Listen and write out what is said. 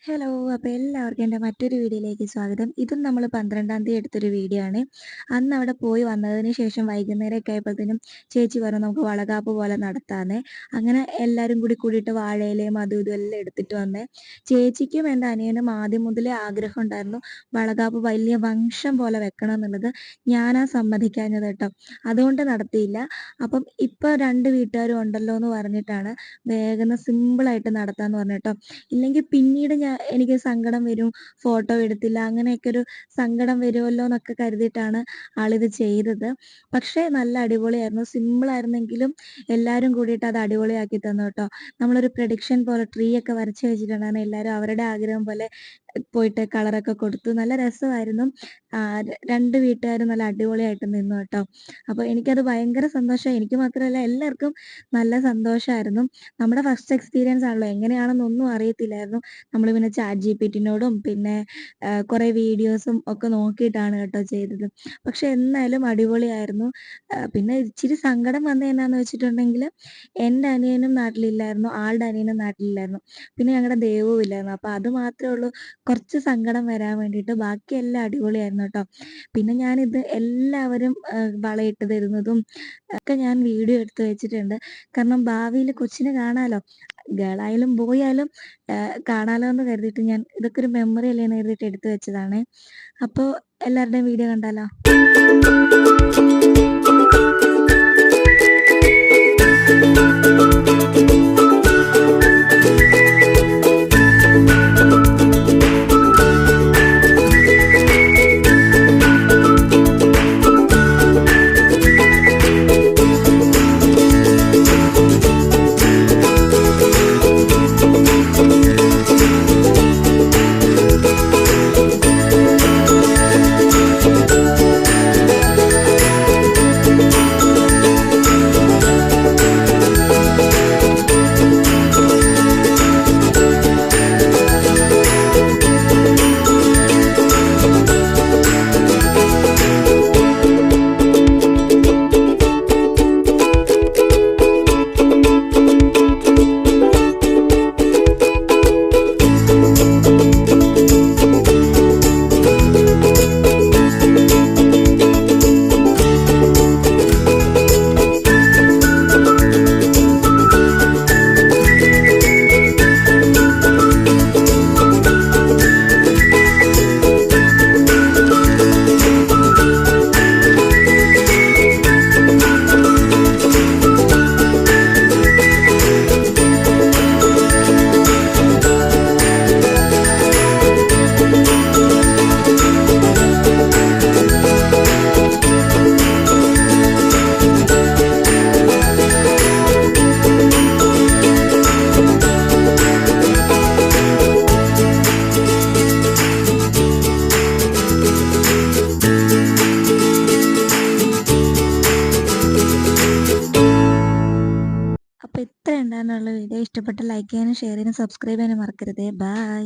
Hello. അപ്പോൾ എല്ലാവർക്കും എൻ്റെ മറ്റൊരു വീഡിയോയിലേക്ക് സ്വാഗതം. ഇതും നമ്മൾ 12-ാം തീയതി എടുത്തൊരു വീഡിയോ ആണ്. അന്ന് അവിടെ പോയി വന്നതിന് ശേഷം വൈകുന്നേരമൊക്കെ ആയപ്പോഴത്തേനും ചേച്ചി പറഞ്ഞു നമുക്ക് വളകാപ്പ് പോലെ നടത്താമെന്നേ. അങ്ങനെ എല്ലാവരും കൂടിയിട്ട് വാഴയിലയും അതും ഇതും എല്ലാം എടുത്തിട്ട് വന്നേ. ചേച്ചിക്കും എൻ്റെ അനിയനും ആദ്യം മുതലേ ആഗ്രഹം ഉണ്ടായിരുന്നു വളകാപ്പ് വലിയ ഫംഗ്ഷൻ പോലെ വെക്കണം എന്നുള്ളത്. ഞാനാ സമ്മതിക്കാഞ്ഞത് കേട്ടോ. അതുകൊണ്ട് നടത്തിയില്ല. അപ്പം ഇപ്പോൾ രണ്ട് വീട്ടുകാരും ഉണ്ടല്ലോ എന്ന് പറഞ്ഞിട്ടാണ് വേഗം സിമ്പിളായിട്ട് നടത്താമെന്ന് പറഞ്ഞു കേട്ടോ. ഇല്ലെങ്കിൽ പിന്നീട് എനിക്ക് സങ്കടം വരും, ഫോട്ടോ എടുത്തില്ല അങ്ങനെയൊക്കെ ഒരു സങ്കടം വരുമല്ലോ എന്നൊക്കെ കരുതിയിട്ടാണ് ആളിത് ചെയ്തത്. പക്ഷേ നല്ല അടിപൊളിയായിരുന്നു. സിമ്പിളായിരുന്നെങ്കിലും എല്ലാവരും കൂടിയിട്ട് അത് അടിപൊളിയാക്കി തന്നു കേട്ടോ. നമ്മളൊരു പ്രഡിക്ഷൻ പോലെ ട്രീ ഒക്കെ വരച്ച് വെച്ചിട്ടുണ്ടായിരുന്നു. എല്ലാവരും അവരുടെ ആഗ്രഹം പോലെ പോയിട്ട് കളറൊക്കെ കൊടുത്തു. നല്ല രസമായിരുന്നു. രണ്ട് വീട്ടുകാരും നല്ല അടിപൊളിയായിട്ട് നിന്നു കേട്ടോ. അപ്പോൾ എനിക്കത് ഭയങ്കര സന്തോഷമായി. എനിക്ക് മാത്രമല്ല എല്ലാവർക്കും നല്ല സന്തോഷമായിരുന്നു. നമ്മുടെ ഫസ്റ്റ് എക്സ്പീരിയൻസ് ആണല്ലോ, എങ്ങനെയാണെന്നൊന്നും അറിയത്തില്ലായിരുന്നു. നമ്മൾ പിന്നെ ChatGPT-നോടും പിന്നെ കുറേ വീഡിയോസും ഒക്കെ നോക്കിയിട്ടാണ് കേട്ടോ ചെയ്തത്. പക്ഷെ എന്നാലും അടിപൊളിയായിരുന്നു. പിന്നെ ഇച്ചിരി സങ്കടം വന്നത് എന്നാന്ന് വെച്ചിട്ടുണ്ടെങ്കിൽ എൻ്റെ അനിയനും നാട്ടിലില്ലായിരുന്നു, ആളുടെ അനിയനും നാട്ടിലില്ലായിരുന്നു. പിന്നെ ഞങ്ങളുടെ ദേവുവും ഇല്ലായിരുന്നു. അപ്പോൾ അത് മാത്രമേ ഉള്ളൂ കുറച്ച് സങ്കടം വരാൻ വേണ്ടിയിട്ട്. ബാക്കിയെല്ലാം അടിപൊളിയായിരുന്നു കേട്ടോ. പിന്നെ ഞാനിത് എല്ലാവരും വളയിട്ട് തരുന്നതും ഒക്കെ ഞാൻ വീഡിയോ എടുത്ത് വെച്ചിട്ടുണ്ട്. കാരണം ഭാവിയിൽ കൊച്ചിനെ കാണാലോ, ഗേളായാലും ബോയ് ആയാലും കാണാലോ എന്ന് കരുതിയിട്ട് ഞാൻ ഇതൊക്കെ ഒരു മെമ്മറി അല്ലേ എന്ന് കരുതിയിട്ട് എടുത്തു വെച്ചതാണ്. അപ്പോൾ എല്ലാവരുടെയും വീഡിയോ കണ്ടാലോ. അപ്പോൾ ഇത്ര ഉണ്ടായിരുന്നുള്ള വീഡിയോ. ഇഷ്ടപ്പെട്ട ലൈക്ക് ചെയ്യാനും ഷെയർ ചെയ്യാനും സബ്സ്ക്രൈബ് ചെയ്യാനും മറക്കരുതേ. ബൈ.